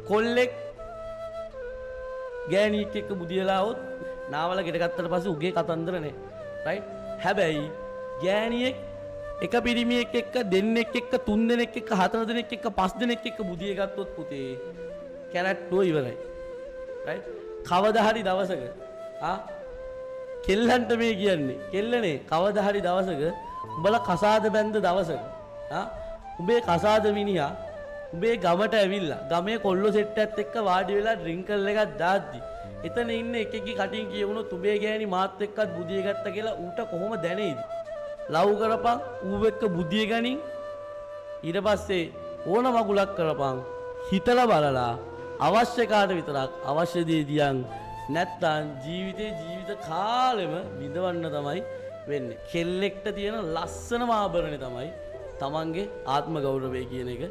කොල්ලෙක් ගෑණියෙක් එක්ක බුදියලා આવොත් නාවල ගෙට ගත්තට පස්සේ උගේ කතන්දර නෑ. රයිට්? හැබැයි ගෑණියෙක් එක පිරිමියෙක් එක්ක දෙන්නෙක් එක්ක තුන් දෙනෙක් එක්ක හතර දෙනෙක් එක්ක පස් දෙනෙක් එක්ක බුදිය ගත්තොත් පුතේ කැරට්ටෝ ඉවරයි. රයිට්? කවදා හරි දවසක කෙල්ලන්ට මේ කියන්නේ කෙල්ලනේ කවදා හරි දවසක උඹලා කසාද බැඳ දවසක උඹේ කසාද මිනිහා උඹේ ගමට ඇවිල්ලා ගමේ කොල්ලෝ සෙට් එකත් එක්ක වාඩි වෙලා ඩ්‍රින්කල් එකක් දාද්දි එතන ඉන්න එකෙක්ගේ කටින් කියවුණොත් උඹේ ගෑණි මාත් එක්කත් බුදිය ගත්ත කියලා ඌට කොහොම දැනේද? ලව් කරපන් ඌ එක්ක බුදිය ගනින් ඊට පස්සේ ඕන මගුලක් කරපන් හිතලා බලලා අවශ්‍ය කාට විතරක් අවශ්‍ය දේ දියන් නැත්තම් ජීවිත කාලෙම විඳවන්න තමයි වෙන්නේ. කෙල්ලෙක්ට තියෙන ලස්සනම ආභරණය තමයි තමන්ගේ ආත්ම ගෞරවය කියන එක.